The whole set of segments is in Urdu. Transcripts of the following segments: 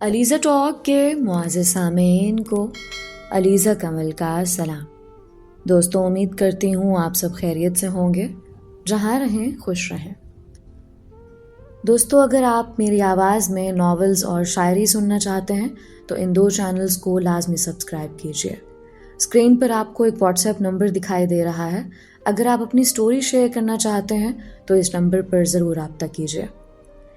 علیزہ ٹاک کے معزز سامعین کو علیزہ کمل کا سلام۔ دوستوں، امید کرتی ہوں آپ سب خیریت سے ہوں گے، جہاں رہیں خوش رہیں۔ دوستوں، اگر آپ میری آواز میں ناولز اور شاعری سننا چاہتے ہیں تو ان 2 چینلز کو لازمی سبسکرائب کیجیے۔ اسکرین پر آپ کو ایک واٹس ایپ نمبر دکھائی دے رہا ہے، اگر آپ اپنی سٹوری شیئر کرنا چاہتے ہیں تو اس نمبر پر ضرور رابطہ کیجیے۔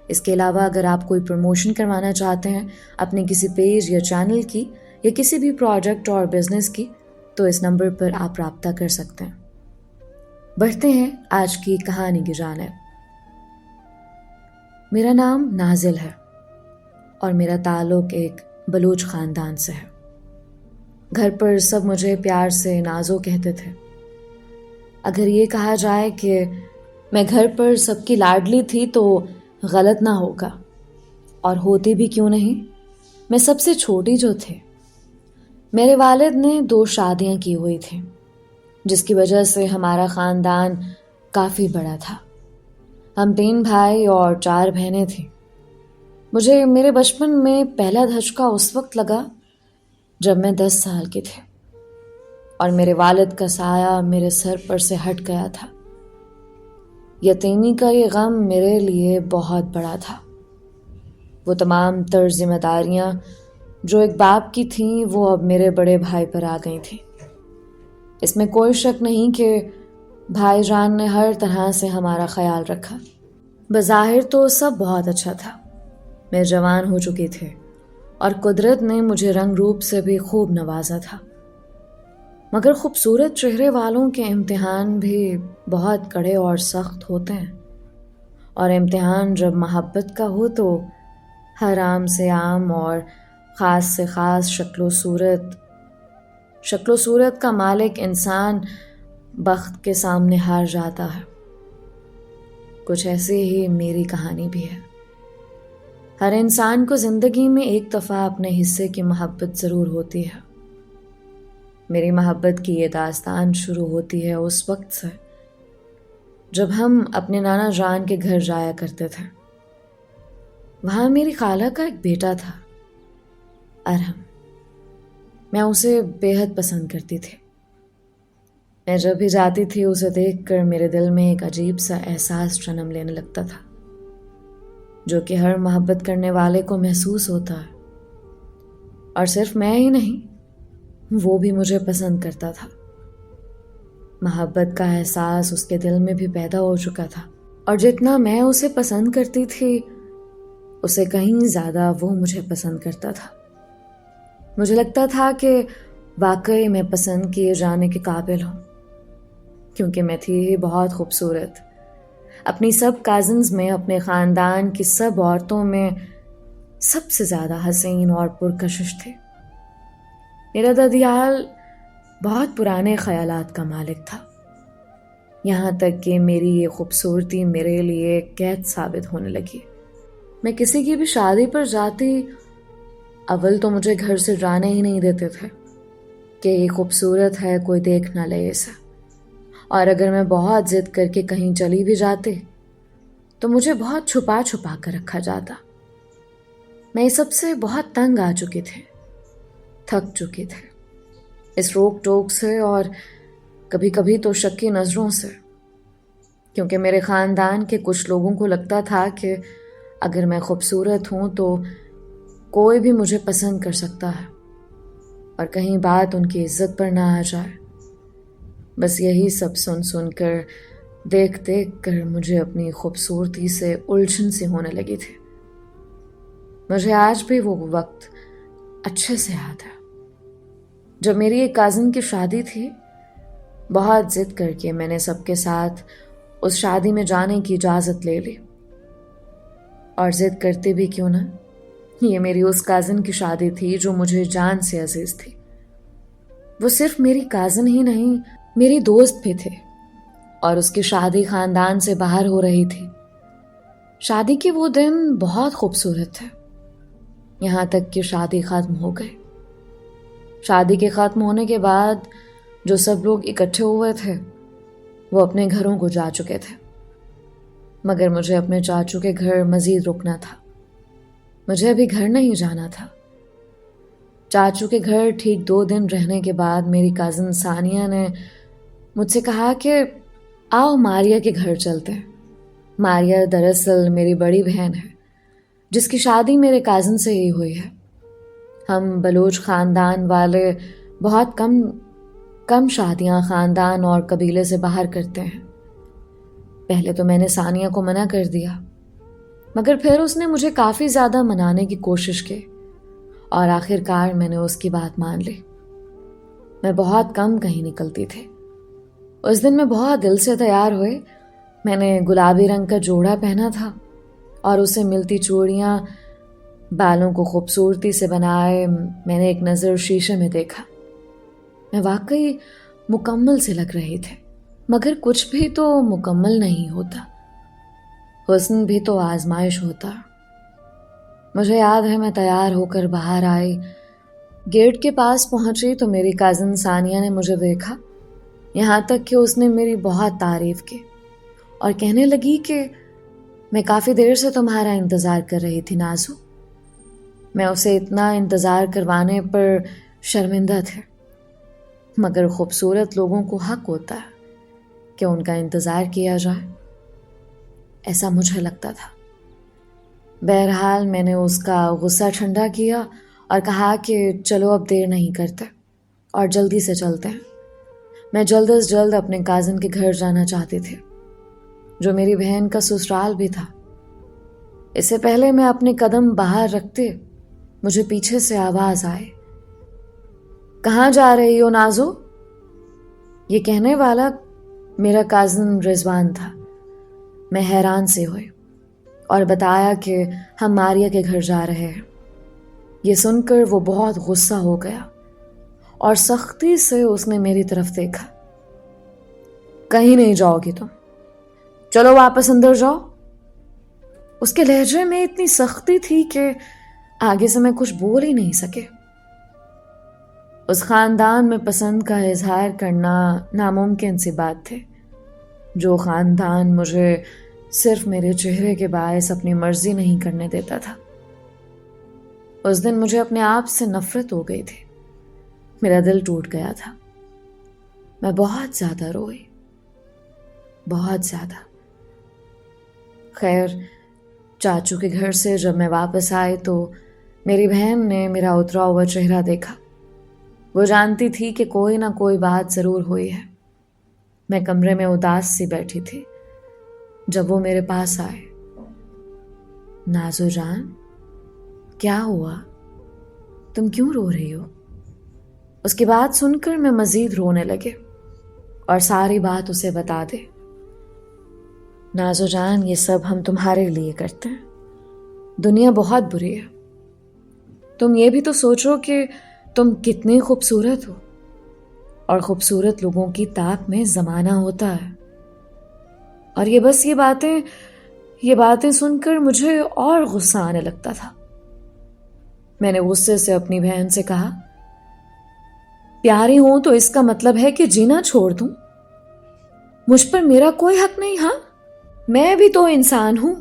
اس کے علاوہ اگر آپ کوئی پروموشن کروانا چاہتے ہیں اپنے کسی پیج یا چینل کی یا کسی بھی پروجیکٹ اور بزنس کی تو اس نمبر پر آپ رابطہ کر سکتے ہیں۔ بڑھتے ہیں آج کی کہانی کی جانب۔ میرا نام نازل ہے اور میرا تعلق ایک بلوچ خاندان سے ہے۔ گھر پر سب مجھے پیار سے نازو کہتے تھے۔ اگر یہ کہا جائے کہ میں گھر پر سب کی لاڈلی تھی تو غلط نہ ہوگا، اور ہوتی بھی کیوں نہیں۔ میں سب سے چھوٹی جو تھے۔ میرے والد نے 2 شادیاں کی ہوئی تھیں، جس کی وجہ سے ہمارا خاندان کافی بڑا تھا۔ ہم 3 بھائی اور 4 بہنیں تھیں۔ مجھے میرے بچپن میں پہلا دھچکا اس وقت لگا جب میں 10 سال کی تھی اور میرے والد کا سایہ میرے سر پر سے ہٹ گیا تھا۔ یتیمی کا یہ غم میرے لیے بہت بڑا تھا۔ وہ تمام تر ذمہ داریاں جو ایک باپ کی تھیں وہ اب میرے بڑے بھائی پر آ گئی تھیں۔ اس میں کوئی شک نہیں کہ بھائی جان نے ہر طرح سے ہمارا خیال رکھا۔ بظاہر تو سب بہت اچھا تھا۔ میں جوان ہو چکی تھی اور قدرت نے مجھے رنگ روپ سے بھی خوب نوازا تھا، مگر خوبصورت چہرے والوں کے امتحان بھی بہت کڑے اور سخت ہوتے ہیں، اور امتحان جب محبت کا ہو تو ہر عام سے عام اور خاص سے خاص شکل و صورت کا مالک انسان بخت کے سامنے ہار جاتا ہے۔ کچھ ایسی ہی میری کہانی بھی ہے۔ ہر انسان کو زندگی میں ایک دفعہ اپنے حصے کی محبت ضرور ہوتی ہے۔ میری محبت کی یہ داستان شروع ہوتی ہے اس وقت سے جب ہم اپنے نانا جان کے گھر جایا کرتے تھے۔ وہاں میری خالہ کا ایک بیٹا تھا، ارحم۔ میں اسے بے حد پسند کرتی تھی۔ میں جب بھی جاتی تھی اسے دیکھ کر میرے دل میں ایک عجیب سا احساس جنم لینے لگتا تھا، جو کہ ہر محبت کرنے والے کو محسوس ہوتا ہے، اور صرف میں ہی نہیں، وہ بھی مجھے پسند کرتا تھا۔ محبت کا احساس اس کے دل میں بھی پیدا ہو چکا تھا، اور جتنا میں اسے پسند کرتی تھی اسے کہیں زیادہ وہ مجھے پسند کرتا تھا۔ مجھے لگتا تھا کہ واقعی میں پسند کیے جانے کے قابل ہوں، کیونکہ میں تھی ہی بہت خوبصورت۔ اپنی سب کازنز میں، اپنے خاندان کی سب عورتوں میں سب سے زیادہ حسین اور پرکشش تھی۔ میرا دادیال بہت پرانے خیالات کا مالک تھا، یہاں تک کہ میری یہ خوبصورتی میرے لیے قید ثابت ہونے لگی۔ میں کسی کی بھی شادی پر جاتی، اول تو مجھے گھر سے جانے ہی نہیں دیتے تھے کہ یہ خوبصورت ہے، کوئی دیکھ نہ لے اسے، اور اگر میں بہت ضد کر کے کہیں چلی بھی جاتی تو مجھے بہت چھپا چھپا کر رکھا جاتا۔ میں اس سب سے بہت تنگ آ چکی تھی، تھک چکی تھی، اس روک ٹوک سے اور کبھی کبھی تو شکی نظروں سے، کیونکہ میرے خاندان کے کچھ لوگوں کو لگتا تھا کہ اگر میں خوبصورت ہوں تو کوئی بھی مجھے پسند کر سکتا ہے، اور کہیں بات ان کی عزت پر نہ آ جائے۔ بس یہی سب سن سن کر، دیکھ دیکھ کر مجھے اپنی خوبصورتی سے الجھن سی ہونے لگی تھی۔ مجھے آج بھی وہ وقت اچھے سے یاد ہے جب میری ایک کازن کی شادی تھی۔ بہت ضد کر کے میں نے سب کے ساتھ اس شادی میں جانے کی اجازت لے لی، اور ضد کرتی بھی کیوں نہ، یہ میری اس کازن کی شادی تھی جو مجھے جان سے عزیز تھی۔ وہ صرف میری کازن ہی نہیں، میری دوست بھی تھے، اور اس کی شادی خاندان سے باہر ہو رہی تھی۔ شادی کے وہ دن بہت خوبصورت تھے، یہاں تک کہ شادی ختم ہو گئی۔ شادی کے ختم ہونے کے بعد جو سب لوگ اکٹھے ہوئے تھے وہ اپنے گھروں کو جا چکے تھے، مگر مجھے اپنے چاچو کے گھر مزید رکنا تھا۔ مجھے ابھی گھر نہیں جانا تھا۔ چاچو کے گھر ٹھیک 2 دن رہنے کے بعد میری کازن ثانیہ نے مجھ سے کہا کہ آؤ ماریا کے گھر چلتے ہیں۔ ماریا دراصل میری بڑی بہن ہے جس کی شادی میرے کازن سے ہی ہوئی ہے۔ ہم بلوچ خاندان والے بہت کم شادیاں خاندان اور قبیلے سے باہر کرتے ہیں۔ پہلے تو میں نے ثانیہ کو منع کر دیا، مگر پھر اس نے مجھے کافی زیادہ منانے کی کوشش کی اور آخر کار میں نے اس کی بات مان لی۔ میں بہت کم کہیں نکلتی تھی۔ اس دن میں بہت دل سے تیار ہوئے۔ میں نے گلابی رنگ کا جوڑا پہنا تھا اور اسے ملتی چوڑیاں، بالوں کو خوبصورتی سے بنائے میں نے ایک نظر شیشے میں دیکھا۔ میں واقعی مکمل سے لگ رہی تھی، مگر کچھ بھی تو مکمل نہیں ہوتا، حسن بھی تو آزمائش ہوتا۔ مجھے یاد ہے میں تیار ہو کر باہر آئی، گیٹ کے پاس پہنچی تو میری کازن ثانیہ نے مجھے دیکھا، یہاں تک کہ اس نے میری بہت تعریف کی اور کہنے لگی کہ میں کافی دیر سے تمہارا انتظار کر رہی تھی نازو۔ میں اسے اتنا انتظار کروانے پر شرمندہ تھی، مگر خوبصورت لوگوں کو حق ہوتا ہے کہ ان کا انتظار کیا جائے، ایسا مجھے لگتا تھا۔ بہرحال میں نے اس کا غصہ ٹھنڈا کیا اور کہا کہ چلو اب دیر نہیں کرتے اور جلدی سے چلتے ہیں۔ میں جلد از جلد اپنے کازن کے گھر جانا چاہتی تھی، جو میری بہن کا سسرال بھی تھا۔ اس سے پہلے میں اپنے قدم باہر رکھتے مجھے پیچھے سے آواز آئے، کہاں جا رہی ہو نازو؟ یہ کہنے والا میرا کازن رضوان تھا۔ میں حیران سے ہوئی اور بتایا کہ ہم ماریا کے گھر جا رہے ہیں۔ یہ سن کر وہ بہت غصہ ہو گیا اور سختی سے اس نے میری طرف دیکھا۔ کہیں نہیں جاؤ گی تم، چلو واپس اندر جاؤ۔ اس کے لہجے میں اتنی سختی تھی کہ آگے سے میں کچھ بول ہی نہیں سکے۔ اس خاندان میں پسند کا اظہار کرنا ناممکن سی بات تھی، جو خاندان مجھے صرف میرے چہرے کے باعث اپنی مرضی نہیں کرنے دیتا تھا۔ اس دن مجھے اپنے آپ سے نفرت ہو گئی تھی، میرا دل ٹوٹ گیا تھا۔ میں بہت زیادہ روئی، بہت زیادہ۔ خیر، چاچو کے گھر سے جب میں واپس آئی تو میری بہن نے میرا اترا ہوا چہرہ دیکھا۔ وہ جانتی تھی کہ کوئی نہ کوئی بات ضرور ہوئی ہے۔ میں کمرے میں اداس سی بیٹھی تھی جب وہ میرے پاس آئے۔ نازو جان، کیا ہوا؟ تم کیوں رو رہی ہو؟ اس کی بات سن کر میں مزید رونے لگے اور ساری بات اسے بتا دے۔ نازو جان، یہ سب ہم تمہارے لیے کرتے ہیں۔ دنیا بہت بری ہے، تم یہ بھی تو سوچو کہ تم کتنی خوبصورت ہو، اور خوبصورت لوگوں کی طاق میں زمانہ ہوتا ہے۔ اور یہ باتیں سن کر مجھے اور غصہ آنے لگتا تھا۔ میں نے غصے سے اپنی بہن سے کہا، پیاری ہوں تو اس کا مطلب ہے کہ جینا چھوڑ دوں؟ مجھ پر میرا کوئی حق نہیں؟ ہاں، میں بھی تو انسان ہوں۔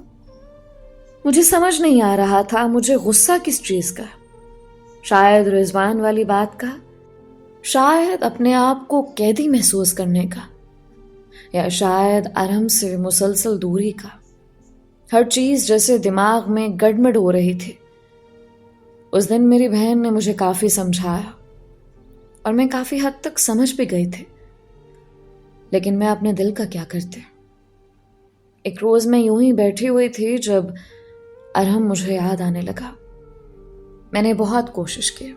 مجھے سمجھ نہیں آ رہا تھا مجھے غصہ کس چیز کا، شاید رضوان والی بات کا، شاید اپنے آپ کو قیدی محسوس کرنے کا، یا شاید ارحم سے مسلسل دوری کا۔ ہر چیز جیسے دماغ میں گڑبڑ ہو رہی تھی۔ اس دن میری بہن نے مجھے کافی سمجھایا اور میں کافی حد تک سمجھ بھی گئی تھی، لیکن میں اپنے دل کا کیا کرتی۔ ایک روز میں یوں ہی بیٹھی ہوئی تھی جب ارحم مجھے یاد آنے لگا۔ میں نے بہت کوشش کی،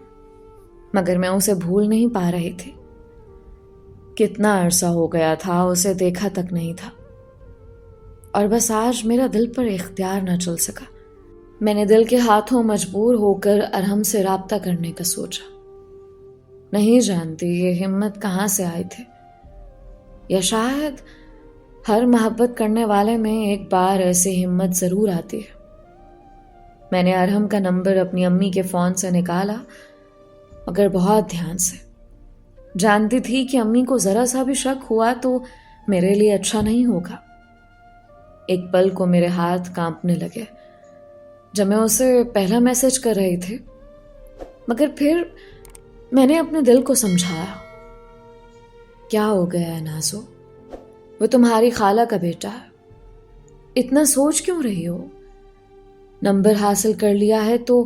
مگر میں اسے بھول نہیں پا رہی تھی۔ کتنا عرصہ ہو گیا تھا اسے دیکھا تک نہیں تھا، اور بس آج میرا دل پر اختیار نہ چل سکا۔ میں نے دل کے ہاتھوں مجبور ہو کر ارحم سے رابطہ کرنے کا سوچا۔ نہیں جانتی یہ ہمت کہاں سے آئی تھی، یا شاید ہر محبت کرنے والے میں ایک بار ایسی ہمت ضرور آتی ہے۔ میں نے ارحم کا نمبر اپنی امی کے فون سے نکالا، مگر بہت دھیان سے۔ جانتی تھی کہ امی کو ذرا سا بھی شک ہوا تو میرے لیے اچھا نہیں ہوگا۔ ایک پل کو میرے ہاتھ کانپنے لگے، جب میں اسے پہلا میسج کر رہی تھی، مگر پھر میں نے اپنے دل کو سمجھایا، کیا ہو گیا ہے نازو، وہ تمہاری خالہ کا بیٹا ہے، اتنا سوچ کیوں رہی ہو؟ نمبر حاصل کر لیا ہے تو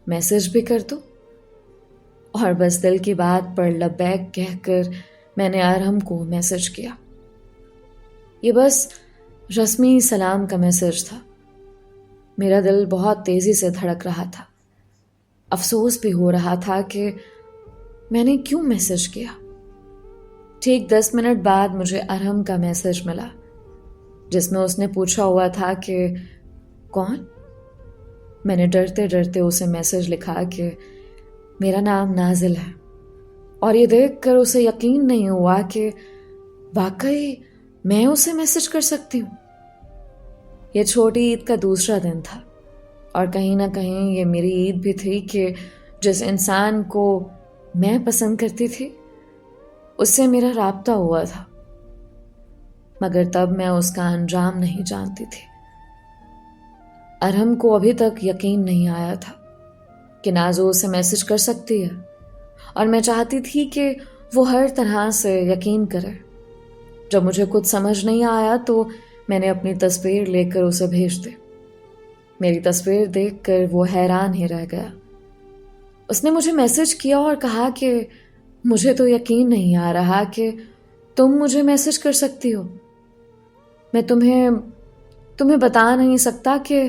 میسج بھی کر دو۔ اور بس دل کی بات پر لبیک کہہ کر میں نے ارحم کو میسج کیا۔ یہ بس رسمی سلام کا میسج تھا۔ میرا دل بہت تیزی سے دھڑک رہا تھا، افسوس بھی ہو رہا تھا کہ میں نے کیوں میسج کیا۔ ٹھیک 10 منٹ بعد مجھے ارحم کا میسج ملا، جس میں اس نے پوچھا ہوا تھا کہ کون؟ میں نے ڈرتے ڈرتے اسے میسج لکھا کہ میرا نام نازل ہے، اور یہ دیکھ کر اسے یقین نہیں ہوا کہ واقعی میں اسے میسج کر سکتی ہوں۔ یہ چھوٹی عید کا دوسرا دن تھا، اور کہیں نہ کہیں یہ میری عید بھی تھی کہ جس انسان کو میں پسند کرتی تھی اس سے میرا رابطہ ہوا تھا، مگر تب میں اس کا انجام نہیں جانتی تھی۔ ارحم کو ابھی تک یقین نہیں آیا تھا کہ نازو اسے میسج کر سکتی ہے، اور میں چاہتی تھی کہ وہ ہر طرح سے یقین کرے۔ جب مجھے کچھ سمجھ نہیں آیا تو میں نے اپنی تصویر لے کر اسے بھیج دی۔ میری تصویر دیکھ کر وہ حیران ہی رہ گیا۔ اس نے مجھے میسج کیا اور کہا کہ مجھے تو یقین نہیں آ رہا کہ تم مجھے میسج کر سکتی ہو۔ میں تمہیں بتا نہیں سکتا کہ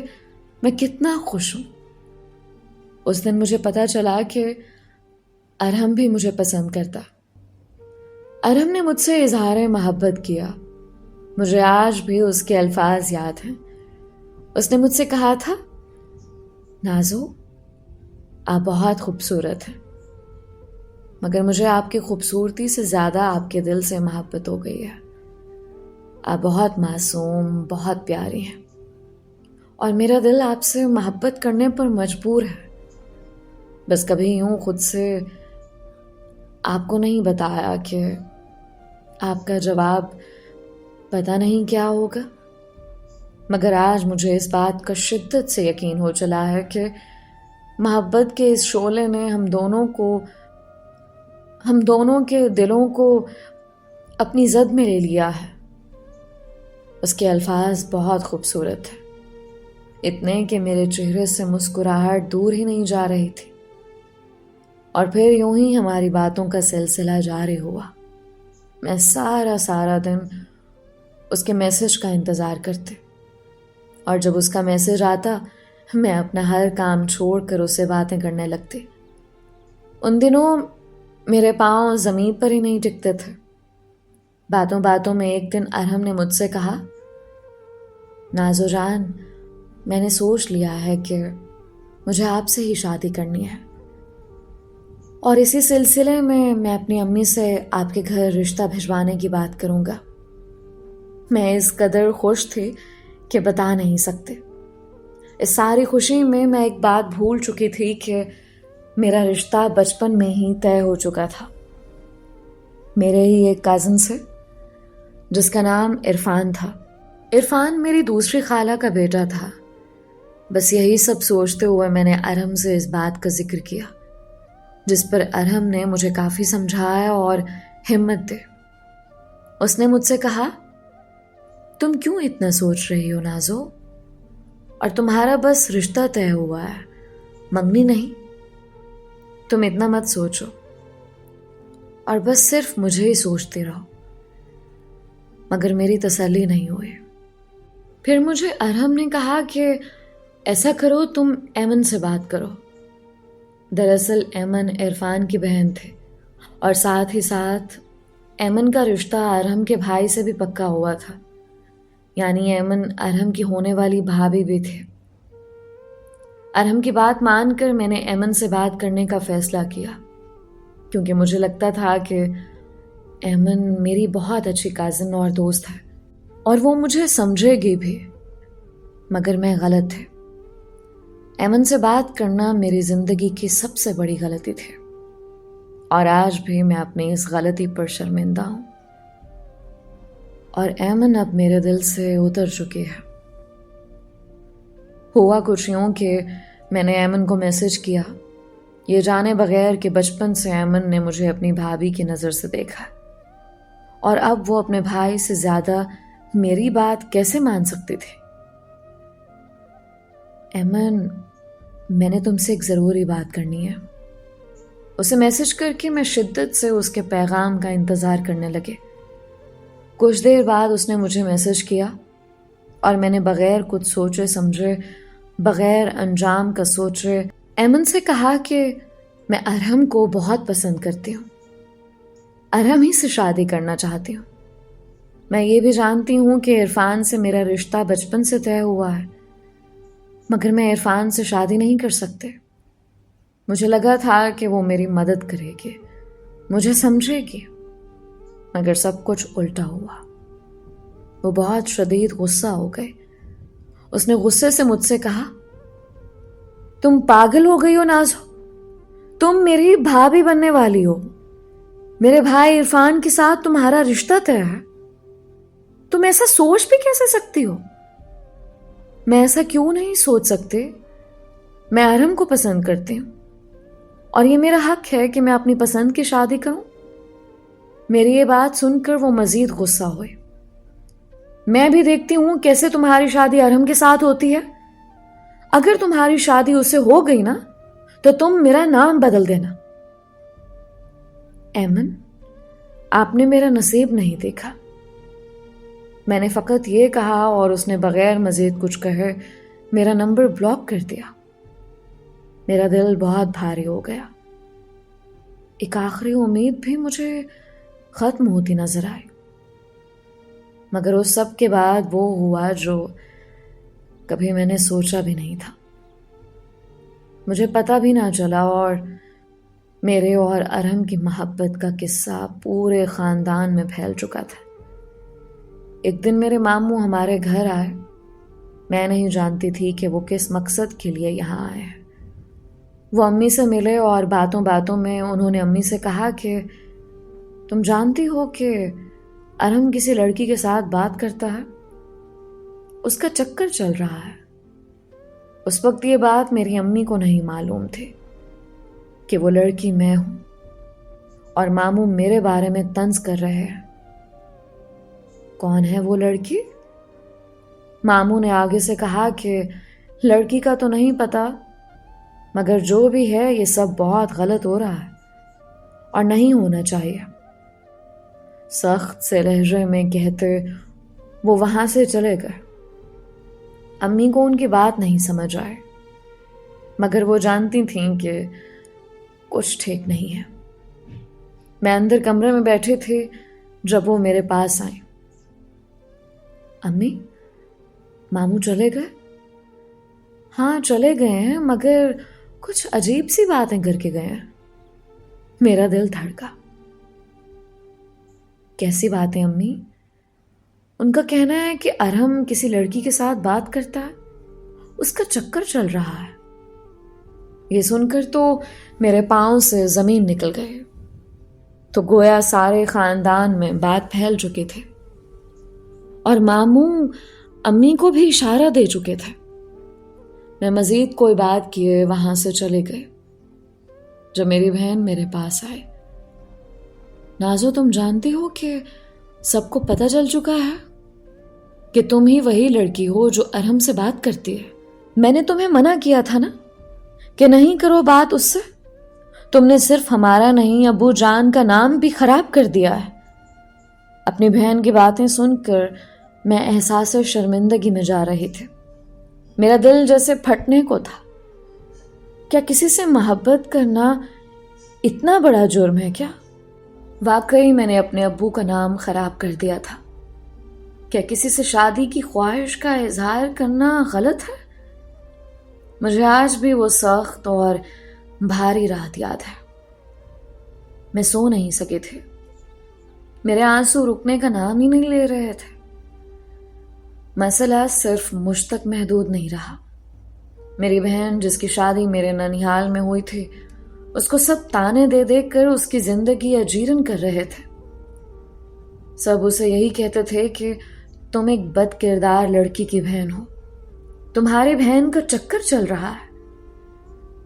میں کتنا خوش ہوں۔ اس دن مجھے پتا چلا کہ ارحم بھی مجھے پسند کرتا۔ ارحم نے مجھ سے اظہار محبت کیا۔ مجھے آج بھی اس کے الفاظ یاد ہیں۔ اس نے مجھ سے کہا تھا، نازو آپ بہت خوبصورت ہیں، مگر مجھے آپ کی خوبصورتی سے زیادہ آپ کے دل سے محبت ہو گئی ہے۔ آپ بہت معصوم، بہت پیاری ہیں، اور میرا دل آپ سے محبت کرنے پر مجبور ہے۔ بس کبھی یوں خود سے آپ کو نہیں بتایا کہ آپ کا جواب پتہ نہیں کیا ہوگا، مگر آج مجھے اس بات کا شدت سے یقین ہو چلا ہے کہ محبت کے اس شعلے نے ہم دونوں کے دلوں کو اپنی زد میں لے لیا ہے۔ اس کے الفاظ بہت خوبصورت ہیں، اتنے کہ میرے چہرے سے مسکراہٹ دور ہی نہیں جا رہی تھی۔ اور پھر یوں ہی ہماری باتوں کا سلسلہ جاری ہوا۔ میں سارا دن اس کے میسج کا انتظار کرتی، اور جب اس کا میسج آتا میں اپنا ہر کام چھوڑ کر اس سے باتیں کرنے لگتی۔ ان دنوں میرے پاؤں زمین پر ہی نہیں ٹکتے تھے۔ باتوں میں ایک دن ارحم نے مجھ سے کہا، نازو جان، میں نے سوچ لیا ہے کہ مجھے آپ سے ہی شادی کرنی ہے، اور اسی سلسلے میں اپنی امی سے آپ کے گھر رشتہ بھجوانے کی بات کروں گا۔ میں اس قدر خوش تھی کہ بتا نہیں سکتے۔ اس ساری خوشی میں ایک بات بھول چکی تھی کہ میرا رشتہ بچپن میں ہی طے ہو چکا تھا، میرے ہی ایک کازن سے، جس کا نام عرفان تھا۔ عرفان میری دوسری خالہ کا بیٹا تھا۔ بس یہی سب سوچتے ہوئے میں نے ارحم سے اس بات کا ذکر کیا، جس پر ارحم نے مجھے کافی سمجھایا اور ہمت دی۔ اس نے مجھ سے کہا، تم کیوں اتنا سوچ رہی ہو نازو، اور تمہارا بس رشتہ طے ہوا ہے، منگنی نہیں۔ تم اتنا مت سوچو، اور بس صرف مجھے ہی سوچتی رہو۔ مگر میری تسلی نہیں ہوئی۔ پھر مجھے ارحم نے کہا کہ ایسا کرو، تم ایمن سے بات کرو۔ دراصل ایمن عرفان کی بہن تھی، اور ساتھ ہی ساتھ ایمن کا رشتہ ارحم کے بھائی سے بھی پکا ہوا تھا، یعنی ایمن ارحم کی ہونے والی بھابھی بھی تھی۔ ارحم کی بات مان کر میں نے ایمن سے بات کرنے کا فیصلہ کیا، کیونکہ مجھے لگتا تھا کہ ایمن میری بہت اچھی کازن اور دوست ہے، اور وہ مجھے سمجھے گی بھی، مگر میں غلط تھی۔ ایمن سے بات کرنا میری زندگی کی سب سے بڑی غلطی تھی، اور آج بھی میں اپنی اس غلطی پر شرمندہ ہوں، اور ایمن اب میرے دل سے اتر چکی ہے۔ ہوا کچھ یوں کہ میں نے ایمن کو میسج کیا، یہ جانے بغیر کہ بچپن سے ایمن نے مجھے اپنی بھابھی کی نظر سے دیکھا، اور اب وہ اپنے بھائی سے زیادہ میری بات کیسے مان سکتے تھے؟ ایمن، میں نے تم سے ایک ضروری بات کرنی ہے۔ اسے میسج کر کے میں شدت سے اس کے پیغام کا انتظار کرنے لگے۔ کچھ دیر بعد اس نے مجھے میسج کیا اور میں نے بغیر کچھ سوچے سمجھے، بغیر انجام کا سوچے ایمن سے کہا کہ میں ارحم کو بہت پسند کرتی ہوں، ارحم ہی سے شادی کرنا چاہتی ہوں۔ میں یہ بھی جانتی ہوں کہ عرفان سے میرا رشتہ بچپن سے طے ہوا ہے، مگر میں عرفان سے شادی نہیں کر سکتے۔ مجھے لگا تھا کہ وہ میری مدد کرے گی، مجھے سمجھے گی، مگر سب کچھ الٹا ہوا۔ وہ بہت شدید غصہ ہو گئے۔ اس نے غصے سے مجھ سے کہا، تم پاگل ہو گئی ہو نازو، تم میری بھابھی بننے والی ہو، میرے بھائی عرفان کے ساتھ تمہارا رشتہ طے ہے، تم ایسا سوچ بھی کیسے سکتی ہو؟ میں ایسا کیوں نہیں سوچ سکتے؟ میں ارحم کو پسند کرتی ہوں اور یہ میرا حق ہے کہ میں اپنی پسند کی شادی کروں۔ میری یہ بات سن کر وہ مزید غصہ ہوئے۔ میں بھی دیکھتی ہوں کیسے تمہاری شادی ارحم کے ساتھ ہوتی ہے۔ اگر تمہاری شادی اس سے ہو گئی نا تو تم میرا نام بدل دینا۔ ایمن، آپ نے میرا نصیب نہیں دیکھا۔ میں نے فقط یہ کہا اور اس نے بغیر مزید کچھ کہے میرا نمبر بلاک کر دیا۔ میرا دل بہت بھاری ہو گیا۔ ایک آخری امید بھی مجھے ختم ہوتی نظر آئی، مگر اس سب کے بعد وہ ہوا جو کبھی میں نے سوچا بھی نہیں تھا۔ مجھے پتہ بھی نہ چلا اور میرے اور ارحم کی محبت کا قصہ پورے خاندان میں پھیل چکا تھا۔ ایک دن میرے ماموں ہمارے گھر آئے۔ میں نہیں جانتی تھی کہ وہ کس مقصد کے لیے یہاں آئے ہیں۔ وہ امی سے ملے اور باتوں باتوں میں انہوں نے امی سے کہا کہ تم جانتی ہو کہ ارحم کسی لڑکی کے ساتھ بات کرتا ہے، اس کا چکر چل رہا ہے۔ اس وقت یہ بات میری امی کو نہیں معلوم تھی کہ وہ لڑکی میں ہوں، اور ماموں میرے بارے میں طنز کر رہے ہیں۔ کون ہے وہ لڑکی؟ ماموں نے آگے سے کہا کہ لڑکی کا تو نہیں پتا، مگر جو بھی ہے یہ سب بہت غلط ہو رہا ہے اور نہیں ہونا چاہیے۔ سخت سے لہجے میں کہتے وہ وہاں سے چلے گئے۔ امی کو ان کی بات نہیں سمجھ آئے، مگر وہ جانتی تھیں کہ کچھ ٹھیک نہیں ہے۔ میں اندر کمرے میں بیٹھی تھی جب وہ میرے پاس آئیں۔ امی، ماموں چلے گئے؟ ہاں چلے گئے ہیں، مگر کچھ عجیب سی باتیں کر کے گئے ہیں۔ میرا دل دھڑکا۔ کیسی باتیں امی؟ ان کا کہنا ہے کہ ارحم کسی لڑکی کے ساتھ بات کرتا ہے، اس کا چکر چل رہا ہے۔ یہ سن کر تو میرے پاؤں سے زمین نکل گئے، تو گویا سارے خاندان میں بات پھیل چکی تھی اور ماموں امی کو بھی اشارہ دے چکے تھے۔ میں مزید کوئی بات کیے وہاں سے چلے گئے جب میری بہن میرے پاس آئے۔ نازو، تم جانتی ہو کہ سب کو پتہ چل چکا ہے کہ تم ہی وہی لڑکی ہو جو ارحم سے بات کرتی ہے۔ میں نے تمہیں منع کیا تھا نا کہ نہیں کرو بات اس سے۔ تم نے صرف ہمارا نہیں، ابو جان کا نام بھی خراب کر دیا ہے۔ اپنی بہن کی باتیں سن کر میں احساس شرمندگی میں جا رہی تھی۔ میرا دل جیسے پھٹنے کو تھا۔ کیا کسی سے محبت کرنا اتنا بڑا جرم ہے کیا؟ واقعی میں نے اپنے ابو کا نام خراب کر دیا تھا۔ کیا کسی سے شادی کی خواہش کا اظہار کرنا غلط ہے؟ مجھے آج بھی وہ سخت اور بھاری رات یاد ہے۔ میں سو نہیں سکی تھی، میرے آنسو رکنے کا نام ہی نہیں لے رہے تھے۔ مسئلہ صرف مجھ تک محدود نہیں رہا۔ میری بہن جس کی شادی میرے ننیھال میں ہوئی تھی، اس کو سب تانے دے دے کر اس کی زندگی اجیرن کر رہے تھے۔ سب اسے یہی کہتے تھے کہ تم ایک بد کردار لڑکی کی بہن ہو، تمہاری بہن کا چکر چل رہا ہے.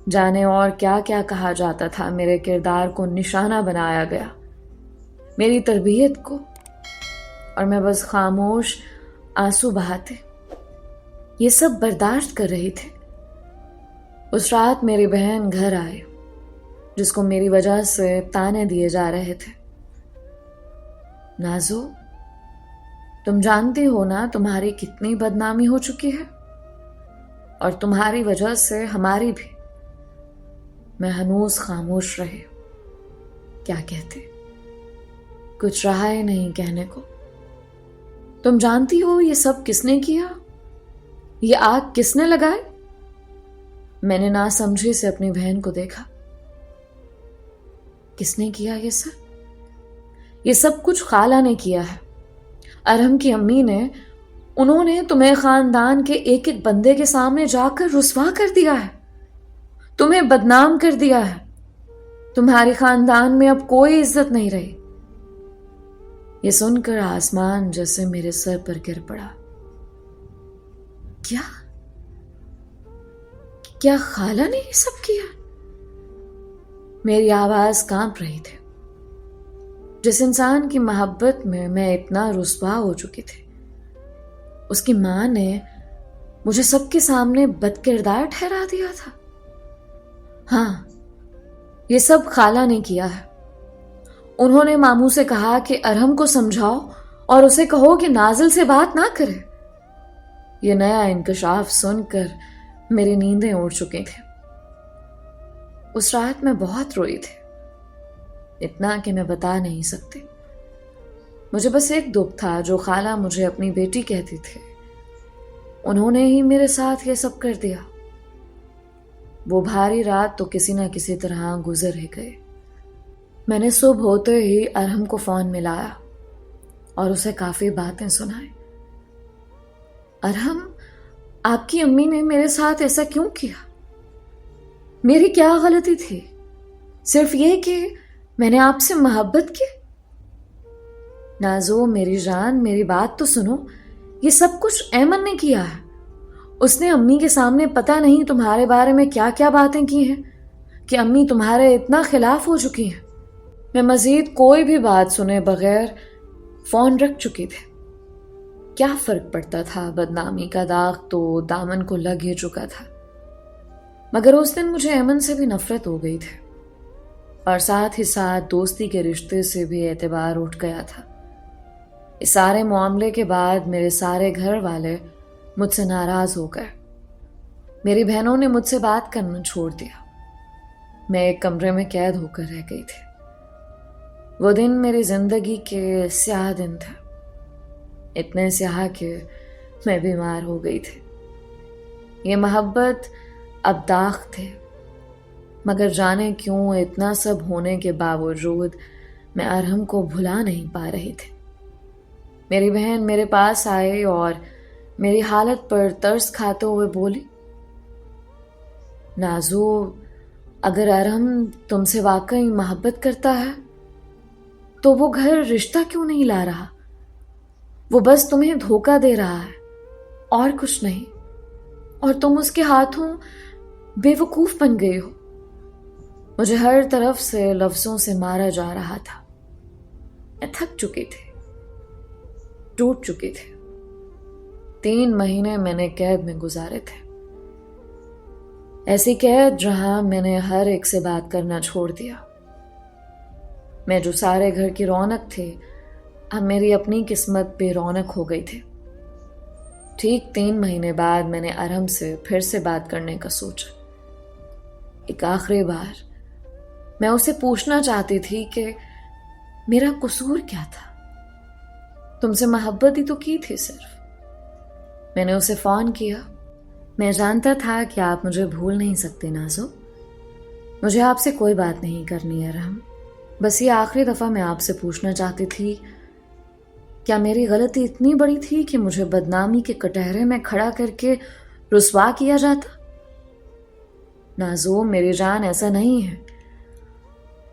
جانے اور کیا کیا کہا جاتا تھا. میرے کردار کو نشانہ بنایا گیا, میری تربیت کو, اور میں بس خاموش آنسو بہاتے یہ سب برداشت کر رہی تھی. اس رات میری بہن گھر آئی, جس کو میری وجہ سے تانے دیے جا رہے تھے. نازو, تم جانتی ہو نا تمہاری کتنی بدنامی ہو چکی ہے, اور تمہاری وجہ سے ہماری بھی. میں ہنوز خاموش رہی. کیا کہتے, کچھ رہا ہی نہیں کہنے کو. تم جانتی ہو یہ سب کس نے کیا, یہ آگ کس نے لگائی؟ میں نے ناسمجھی سے اپنی بہن کو دیکھا. کس نے کیا یہ سب؟ یہ سب کچھ خالہ نے کیا ہے. ارحم کی امی نے. انہوں نے تمہیں خاندان کے ایک ایک بندے کے سامنے جا کر رسوا کر دیا ہے, تمہیں بدنام کر دیا ہے. تمہاری خاندان میں اب کوئی عزت نہیں رہی. یہ سن کر آسمان جیسے میرے سر پر گر پڑا. کیا خالہ نے یہ سب کیا؟ میری آواز کانپ رہی تھی. جس انسان کی محبت میں میں اتنا رسوا ہو چکی تھی, اس کی ماں نے مجھے سب کے سامنے بد کردار ٹھہرا دیا تھا. ہاں, یہ سب خالہ نے کیا ہے. انہوں نے ماموں سے کہا کہ ارحم کو سمجھاؤ اور اسے کہو کہ نازل سے بات نہ کرے. یہ نیا انکشاف سن کر میری نیندیں اڑ چکی تھیں. اس رات میں بہت روئی تھی, اتنا کہ میں بتا نہیں سکتی. مجھے بس ایک دکھ تھا جو خالہ مجھے اپنی بیٹی کہتی تھی, انہوں نے ہی میرے ساتھ یہ سب کر دیا. وہ بھاری رات تو کسی نہ کسی طرح گزر ہی گئی. میں نے صبح ہوتے ہی ارحم کو فون ملایا اور اسے کافی باتیں سنائی. ارحم, آپ کی امی نے میرے ساتھ ایسا کیوں کیا؟ میری کیا غلطی تھی؟ صرف یہ کہ میں نے آپ سے محبت کی. نازو میری جان, میری بات تو سنو. یہ سب کچھ ایمن نے کیا ہے. اس نے امی کے سامنے پتہ نہیں تمہارے بارے میں کیا کیا باتیں کی ہیں کہ امی تمہارے اتنا خلاف ہو چکی ہیں. میں مزید کوئی بھی بات سنے بغیر فون رکھ چکی تھی. کیا فرق پڑتا تھا, بدنامی کا داغ تو دامن کو لگ ہی چکا تھا. مگر اس دن مجھے ایمن سے بھی نفرت ہو گئی تھی, اور ساتھ ہی ساتھ دوستی کے رشتے سے بھی اعتبار اٹھ گیا تھا. اس سارے معاملے کے بعد میرے سارے گھر والے مجھ سے ناراض ہو گئے. میری بہنوں نے مجھ سے بات کرنا چھوڑ دیا. میں ایک کمرے میں قید ہو کر رہ گئی تھی. وہ دن میری زندگی کے سیاہ دن تھے, اتنے سیاہ کہ میں بیمار ہو گئی تھی. یہ محبت اب داغ تھے, مگر جانے کیوں اتنا سب ہونے کے باوجود میں ارحم کو بھلا نہیں پا رہی تھی. میری بہن میرے پاس آئی اور میری حالت پر ترس کھاتے ہوئے بولی, نازو, اگر ارحم تم سے واقعی محبت کرتا ہے تو وہ گھر رشتہ کیوں نہیں لا رہا؟ وہ بس تمہیں دھوکہ دے رہا ہے اور کچھ نہیں, اور تم اس کے ہاتھوں بے وقوف بن گئے ہو. مجھے ہر طرف سے لفظوں سے مارا جا رہا تھا. میں تھک چکی تھی, ٹوٹ چکی تھی. 3 مہینے میں نے قید میں گزارے تھے, ایسی قید جہاں میں نے ہر ایک سے بات کرنا چھوڑ دیا. میں جو سارے گھر کی رونق تھی, اب میری اپنی قسمت بے رونق ہو گئی تھی. ٹھیک 3 مہینے بعد میں نے ارحم سے پھر سے بات کرنے کا سوچا. ایک آخری بار میں اسے پوچھنا چاہتی تھی کہ میرا قصور کیا تھا. تم سے محبت ہی تو کی تھی صرف. میں نے اسے فون کیا. میں جانتا تھا کہ آپ مجھے بھول نہیں سکتے نازو. مجھے آپ سے کوئی بات نہیں کرنی ہے ارحم. بس یہ آخری دفعہ میں آپ سے پوچھنا چاہتی تھی, کیا میری غلطی اتنی بڑی تھی کہ مجھے بدنامی کے کٹہرے میں کھڑا کر کے رسوا کیا جاتا؟ نازو میری جان, ایسا نہیں ہے.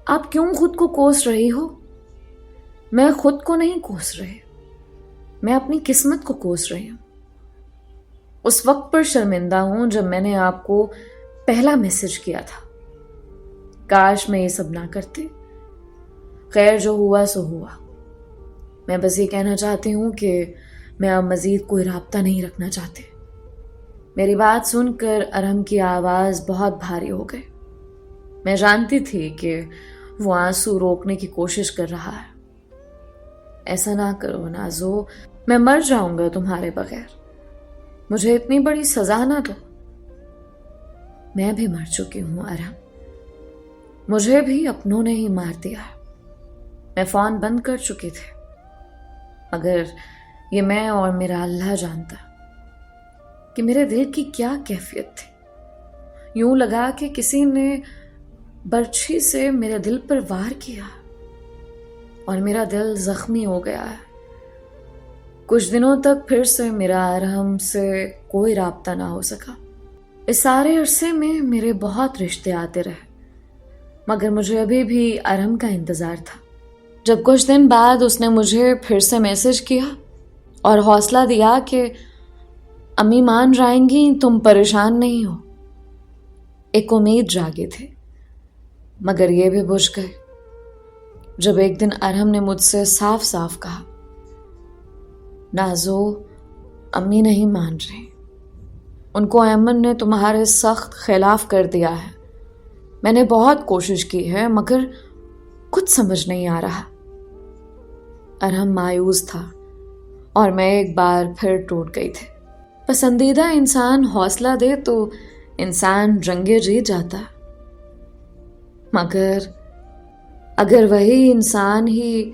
آپ کیوں خود کو کوس رہی ہو؟ میں خود کو نہیں کوس رہی, میں اپنی قسمت کو کوس رہی ہوں. اس وقت پر شرمندہ ہوں جب میں نے آپ کو پہلا میسج کیا تھا. کاش میں یہ سب نہ کرتی. خیر جو ہوا سو ہوا. میں بس یہ کہنا چاہتی ہوں کہ میں اب مزید کوئی رابطہ نہیں رکھنا چاہتی. میری بات سن کر ارحم کی آواز بہت بھاری ہو گئی. میں جانتی تھی کہ وہ آنسو روکنے کی کوشش کر رہا ہے. ایسا نہ کرو نازو، میں مر جاؤں گا تمہارے بغیر. مجھے اتنی بڑی سزا نہ دو. میں بھی مر چکی ہوں ارحم. مجھے بھی اپنوں نے ہی مار دیا ہے. میں فون بند کر چکی تھی، مگر یہ میں اور میرا اللہ جانتا کہ میرے دل کی کیا کیفیت تھی. یوں لگا کہ کسی نے برچھی سے میرے دل پر وار کیا اور میرا دل زخمی ہو گیا ہے. کچھ دنوں تک پھر سے میرا ارحم سے کوئی رابطہ نہ ہو سکا. اس سارے عرصے میں میرے بہت رشتے آتے رہے، مگر مجھے ابھی بھی ارحم کا انتظار تھا. جب کچھ دن بعد اس نے مجھے پھر سے میسج کیا اور حوصلہ دیا کہ امی مان جائیں گی، تم پریشان نہیں ہو، ایک امید جاگی تھی. مگر یہ بھی بجھ گئے جب ایک دن ارحم نے مجھ سے صاف صاف کہا، نازو امی نہیں مان رہی. ان کو ایمن نے تمہارے سخت خلاف کر دیا ہے. میں نے بہت کوشش کی ہے مگر کچھ سمجھ نہیں آ رہا. ارحم مایوس تھا اور میں ایک بار پھر ٹوٹ گئی تھی. پسندیدہ انسان حوصلہ دے تو انسان رنگے جیت جاتا. مگر اگر وہی انسان ہی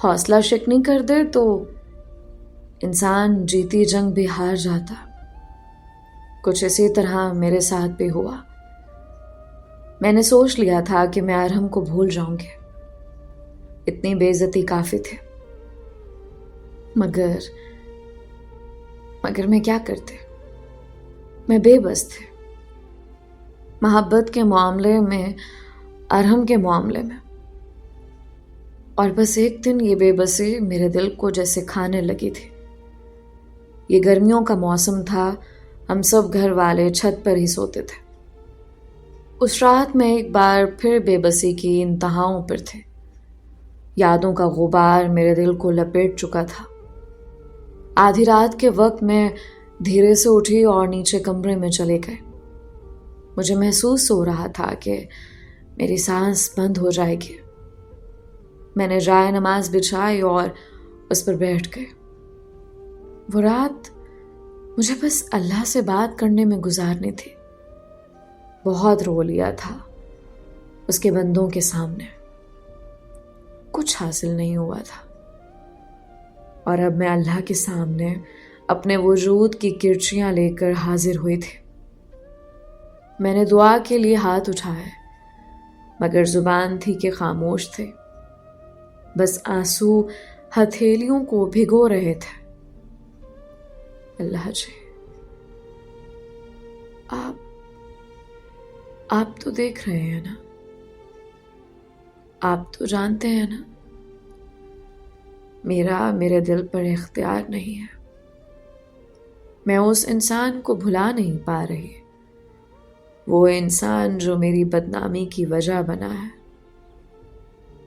حوصلہ شکنی کر دے تو انسان جیتی جنگ بھی ہار جاتا. کچھ اسی طرح میرے ساتھ بھی ہوا. میں نے سوچ لیا تھا کہ میں ارحم کو بھول جاؤں گی. اتنی بے عزتی کافی تھی. مگر میں کیا کرتے؟ میں بے بس تھی. محبت کے معاملے میں، ارحم کے معاملے میں. اور بس ایک دن یہ بے بسی میرے دل کو جیسے کھانے لگی تھی. یہ گرمیوں کا موسم تھا. ہم سب گھر والے چھت پر ہی سوتے تھے. اس رات میں ایک بار پھر بے بسی کی انتہاؤں پر تھے. یادوں کا غبار میرے دل کو لپیٹ چکا تھا. آدھی رات کے وقت میں دھیرے سے اٹھی اور نیچے کمرے میں چلے گئے. مجھے محسوس ہو رہا تھا کہ میری سانس بند ہو جائے گی. میں نے جائے نماز بچھائی اور اس پر بیٹھ گئے. وہ رات مجھے بس اللہ سے بات کرنے میں گزارنی تھی. بہت رو لیا تھا اس کے بندوں کے سامنے. کچھ حاصل نہیں ہوا تھا اور اب میں اللہ کے سامنے اپنے وجود کی کرچیاں لے کر حاضر ہوئی تھی. میں نے دعا کے لیے ہاتھ اٹھائے مگر زبان تھی کہ خاموش تھے. بس آنسو ہتھیلیوں کو بھگو رہے تھے. اللہ جی، آپ تو دیکھ رہے ہیں نا، آپ تو جانتے ہیں نا، میرے دل پر اختیار نہیں ہے. میں اس انسان کو بھلا نہیں پا رہی، وہ انسان جو میری بدنامی کی وجہ بنا ہے.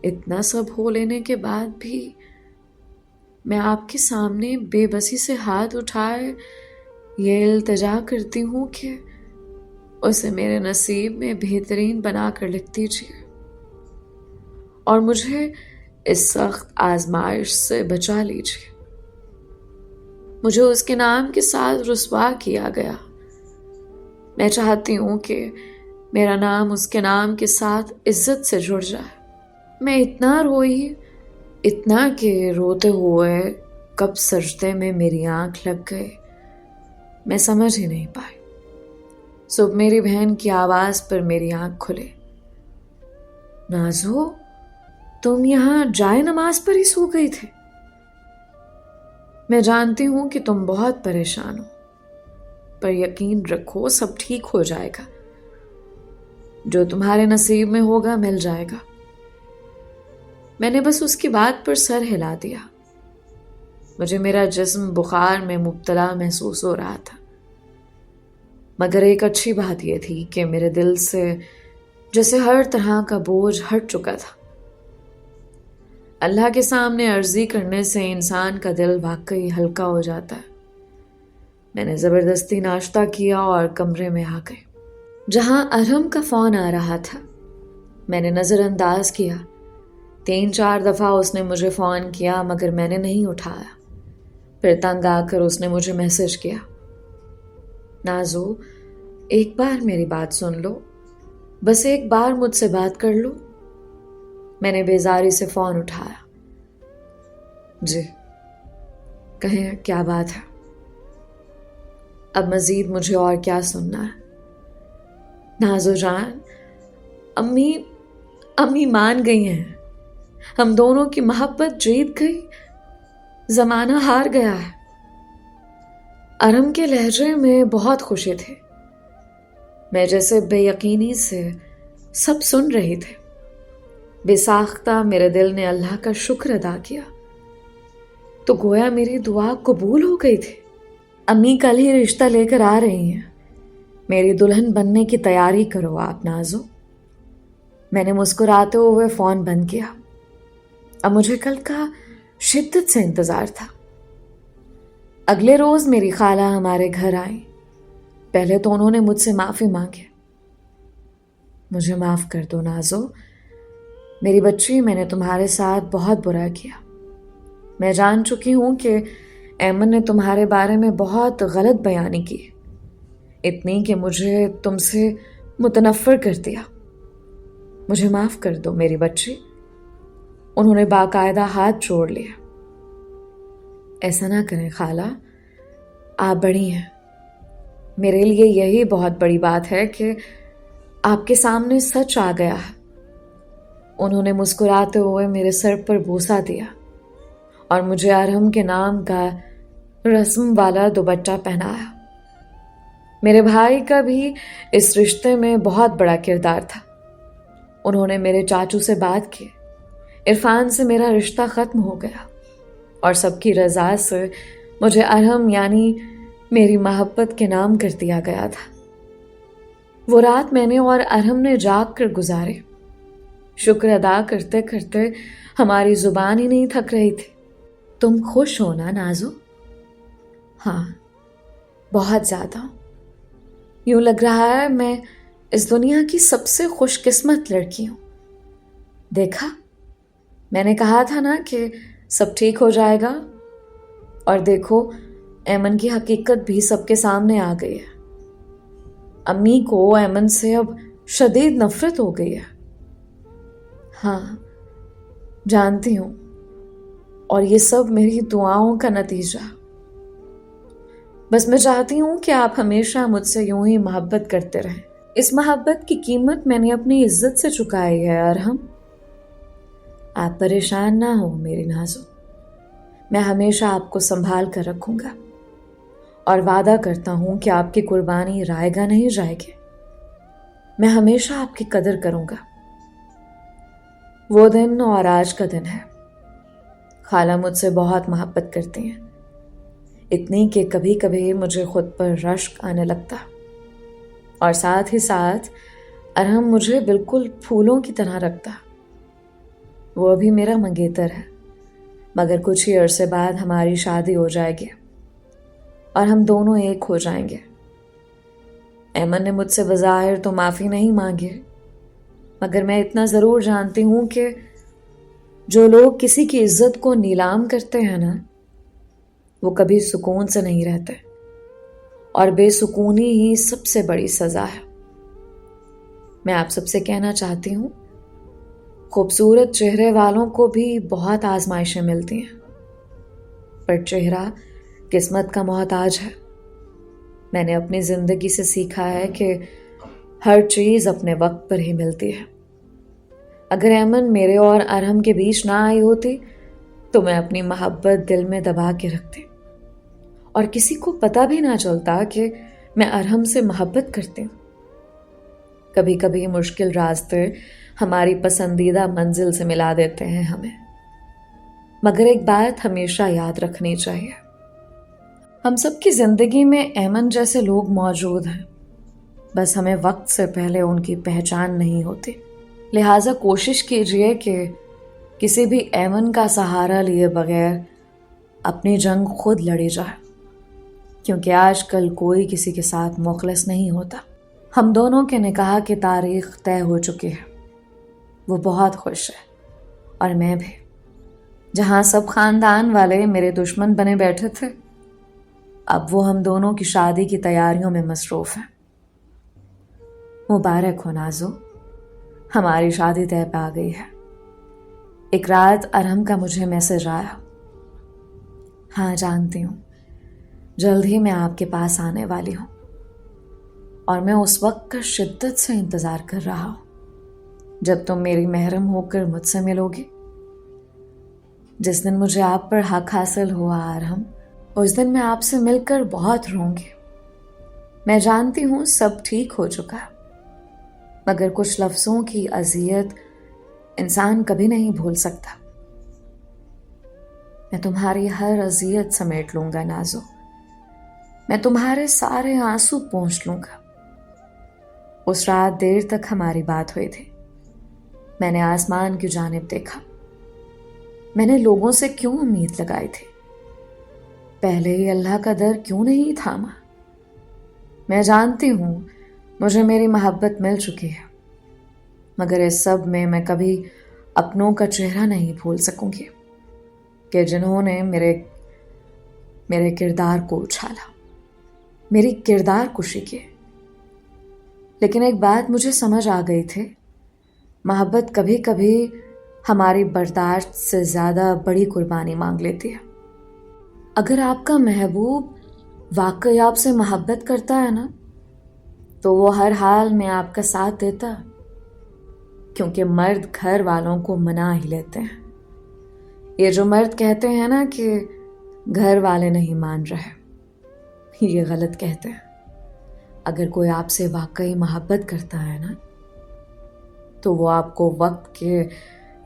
اتنا سب ہو لینے کے بعد بھی میں آپ کے سامنے بے بسی سے ہاتھ اٹھائے یہ التجا کرتی ہوں کہ اسے میرے نصیب میں بہترین بنا کر لکھ دیجیے اور مجھے اس سخت آزمائش سے بچا لیجیے. مجھے اس کے نام کے ساتھ رسوا کیا گیا. میں چاہتی ہوں کہ میرا نام اس کے نام کے ساتھ عزت سے جڑ جائے. میں اتنا روئی، اتنا کہ روتے ہوئے کب سجدے میں میری آنکھ لگ گئی میں سمجھ ہی نہیں پائی. صبح میری بہن کی آواز پر میری آنکھ کھلے. نازو، تم یہاں جائے نماز پر ہی سو گئی تھی؟ میں جانتی ہوں کہ تم بہت پریشان ہو، پر یقین رکھو سب ٹھیک ہو جائے گا. جو تمہارے نصیب میں ہوگا مل جائے گا. میں نے بس اس کی بات پر سر ہلا دیا. مجھے میرا جسم بخار میں مبتلا محسوس ہو رہا تھا. مگر ایک اچھی بات یہ تھی کہ میرے دل سے جیسے ہر طرح کا بوجھ ہٹ چکا تھا۔ اللہ کے سامنے عرضی کرنے سے انسان کا دل واقعی ہلکا ہو جاتا ہے۔ میں نے زبردستی ناشتہ کیا اور کمرے میں آ گئی۔ جہاں ارحم کا فون آ رہا تھا میں نے نظر انداز کیا۔ 3-4 دفعہ اس نے مجھے فون کیا مگر میں نے نہیں اٹھایا۔ پھر تنگ آ کر اس نے مجھے میسج کیا، نازو ایک بار میری بات سن لو، بس ایک بار مجھ سے بات کر لو۔ میں نے بیزاری سے فون اٹھایا۔ جی کہیں کیا بات ہے؟ اب مزید مجھے اور کیا سننا ہے؟ نازو جان، امی مان گئی ہیں، ہم دونوں کی محبت جیت گئی، زمانہ ہار گیا ہے۔ ارحم کے لہجے میں بہت خوشی تھی، میں جیسے بے یقینی سے سب سن رہی تھی۔ بے ساختہ میرے دل نے اللہ کا شکر ادا کیا، تو گویا میری دعا قبول ہو گئی تھی۔ امی کل ہی رشتہ لے کر آ رہی ہیں، میری دلہن بننے کی تیاری کرو آپ نازو۔ میں نے مسکراتے ہوئے فون بند کیا۔ اب مجھے کل کا شدت سے انتظار تھا۔ اگلے روز میری خالہ ہمارے گھر آئی۔ پہلے تو انہوں نے مجھ سے معافی مانگی۔ مجھے معاف کر دو نازو، میری بچی، میں نے تمہارے ساتھ بہت برا کیا۔ میں جان چکی ہوں کہ ایمن نے تمہارے بارے میں بہت غلط بیانی کی، اتنی کہ مجھے تم سے متنفر کر دیا۔ مجھے معاف کر دو میری بچی۔ انہوں نے باقاعدہ ہاتھ جوڑ لیا۔ ایسا نہ کریں خالہ، آپ بڑی ہیں، میرے لیے یہی بہت بڑی بات ہے کہ آپ کے سامنے سچ آ گیا ہے۔ انہوں نے مسکراتے ہوئے میرے سر پر بوسہ دیا اور مجھے ارحم کے نام کا رسم والا دوپٹہ پہنایا۔ میرے بھائی کا بھی اس رشتے میں بہت بڑا کردار تھا۔ انہوں نے میرے چاچو سے بات کی، عرفان سے میرا رشتہ ختم ہو گیا اور سب کی رضا سے مجھے ارحم یعنی میری محبت کے نام کر دیا گیا تھا۔ وہ رات میں نے اور ارحم نے جاگ کر گزارے، شکر ادا کرتے کرتے ہماری زبان ہی نہیں تھک رہی تھی۔ تم خوش ہو نا نازو؟ ہاں بہت زیادہ، یوں لگ رہا ہے میں اس دنیا کی سب سے خوش قسمت لڑکی ہوں۔ دیکھا، میں نے کہا تھا نا کہ سب ٹھیک ہو جائے گا، اور دیکھو ایمن کی حقیقت بھی سب کے سامنے آ گئی ہے۔ امی کو ایمن سے اب شدید نفرت ہو گئی ہے۔ ہاں جانتی ہوں، اور یہ سب میری دعاؤں کا نتیجہ۔ بس میں چاہتی ہوں کہ آپ ہمیشہ مجھ سے یوں ہی محبت کرتے رہیں۔ اس محبت کی قیمت میں نے اپنی عزت سے چکائی ہے ارحم۔ آپ پریشان نہ ہو میری نازو، میں ہمیشہ آپ کو سنبھال کر رکھوں گا، اور وعدہ کرتا ہوں کہ آپ کی قربانی رائے گا نہیں جائے گی۔ میں ہمیشہ آپ کی قدر کروں گا۔ وہ دن اور آج کا دن ہے۔ خالہ مجھ سے بہت محبت کرتی ہیں، اتنی کہ کبھی کبھی مجھے خود پر رشک آنے لگتا، اور ساتھ ہی ساتھ ارحم مجھے بالکل پھولوں کی طرح رکھتا۔ وہ بھی میرا منگیتر ہے، مگر کچھ ہی عرصے بعد ہماری شادی ہو جائے گی اور ہم دونوں ایک ہو جائیں گے۔ ایمن نے مجھ سے بظاہر تو معافی نہیں مانگی، مگر میں اتنا ضرور جانتی ہوں کہ جو لوگ کسی کی عزت کو نیلام کرتے ہیں نا، وہ کبھی سکون سے نہیں رہتے، اور بے سکونی ہی سب سے بڑی سزا ہے۔ میں آپ سب سے کہنا چاہتی ہوں، خوبصورت چہرے والوں کو بھی بہت آزمائشیں ملتی ہیں، پر چہرہ قسمت کا محتاج ہے۔ میں نے اپنی زندگی سے سیکھا ہے کہ ہر چیز اپنے وقت پر ہی ملتی ہے۔ اگر ایمن میرے اور ارحم کے بیچ نہ آئی ہوتی تو میں اپنی محبت دل میں دبا کے رکھتی، اور کسی کو پتہ بھی نہ چلتا کہ میں ارحم سے محبت کرتی ہوں۔ کبھی کبھی مشکل راستے ہماری پسندیدہ منزل سے ملا دیتے ہیں ہمیں، مگر ایک بات ہمیشہ یاد رکھنی چاہیے، ہم سب کی زندگی میں ایمن جیسے لوگ موجود ہیں بس ہمیں وقت سے پہلے ان کی پہچان نہیں ہوتی. لہٰذا کوشش کیجیے کہ کسی بھی ایون کا سہارا لیے بغیر اپنی جنگ خود لڑی جائے، کیونکہ آج کل کوئی کسی کے ساتھ مخلص نہیں ہوتا. ہم دونوں کے نکاح کی تاریخ طے ہو چکی ہے. وہ بہت خوش ہے اور میں بھی. جہاں سب خاندان والے میرے دشمن بنے بیٹھے تھے، اب وہ ہم دونوں کی شادی کی تیاریوں میں مصروف ہیں. مبارک ہو نازو، ہماری شادی طے پہ آ گئی ہے. ایک رات ارحم کا مجھے میسج آیا. ہاں جانتی ہوں، جلد ہی میں آپ کے پاس آنے والی ہوں، اور میں اس وقت کا شدت سے انتظار کر رہا ہوں جب تم میری محرم ہو کر مجھ سے ملو گی. جس دن مجھے آپ پر حق حاصل ہوا ارحم، اس دن میں آپ سے مل کر بہت روں گی. میں جانتی ہوں سب ٹھیک ہو چکا ہے، مگر کچھ لفظوں کی اذیت انسان کبھی نہیں بھول سکتا. میں تمہاری ہر اذیت سمیٹ لوں گا نازو. میں تمہارے سارے آنسو پونچھ لوں گا. اس رات دیر تک ہماری بات ہوئی تھی. میں نے آسمان کی جانب دیکھا. میں نے لوگوں سے کیوں امید لگائی تھی؟ پہلے ہی اللہ کا در کیوں نہیں تھاما؟ میں جانتی ہوں مجھے میری محبت مل چکی ہے، مگر اس سب میں کبھی اپنوں کا چہرہ نہیں بھول سکوں گی کہ جنہوں نے میرے کردار کو اچھالا، میری کردار کشی کی. لیکن ایک بات مجھے سمجھ آ گئی تھی، محبت کبھی کبھی ہماری برداشت سے زیادہ بڑی قربانی مانگ لیتی ہے. اگر آپ کا محبوب واقعی آپ سے محبت کرتا ہے نا، تو وہ ہر حال میں آپ کا ساتھ دیتا ہے، کیونکہ مرد گھر والوں کو منا ہی لیتے ہیں. یہ جو مرد کہتے ہیں نا کہ گھر والے نہیں مان رہے، یہ غلط کہتے ہیں. اگر کوئی آپ سے واقعی محبت کرتا ہے نا، تو وہ آپ کو وقت کے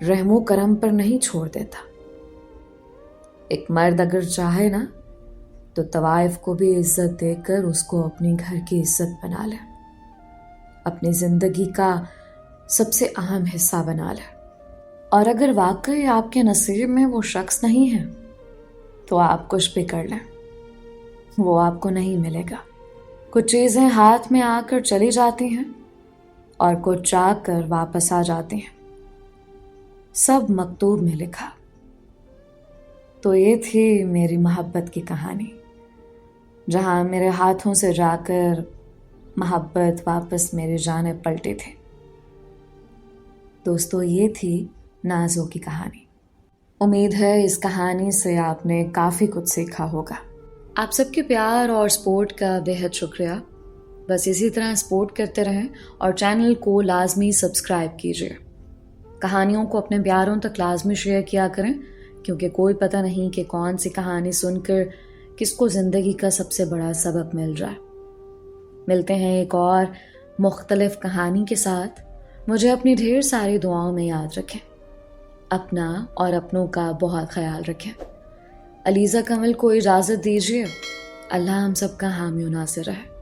رحم و کرم پر نہیں چھوڑ دیتا. ایک مرد اگر چاہے نا تو طوائف کو بھی عزت دے کر اس کو اپنے گھر کی عزت بنا لے، اپنی زندگی کا سب سے اہم حصہ بنا لے. اور اگر واقعی آپ کے نصیب میں وہ شخص نہیں ہے تو آپ کچھ بھی کر لیں، وہ آپ کو نہیں ملے گا. کچھ چیزیں ہاتھ میں آ کر چلی جاتی ہیں اور کچھ چاہ کر واپس آ جاتی ہیں. سب مکتوب میں لکھا. تو یہ تھی میری محبت کی کہانی، جہاں میرے ہاتھوں سے جا کر محبت واپس میری جانب پلٹی تھی. دوستو، یہ تھی نازو کی کہانی. امید ہے اس کہانی سے آپ نے کافی کچھ سیکھا ہوگا. آپ سب کے پیار اور سپورٹ کا بے حد شکریہ. بس اسی طرح سپورٹ کرتے رہیں اور چینل کو لازمی سبسکرائب کیجیے. کہانیوں کو اپنے پیاروں تک لازمی شیئر کیا کریں، کیونکہ کوئی پتہ نہیں کہ کون سی کہانی سن کر کس کو زندگی کا سب سے بڑا سبق مل جائے. ملتے ہیں ایک اور مختلف کہانی کے ساتھ. مجھے اپنی ڈھیر ساری دعاؤں میں یاد رکھیں. اپنا اور اپنوں کا بہت خیال رکھیں. علیزہ کمل کو اجازت دیجیے. اللہ ہم سب کا حامی و ناصر رہے.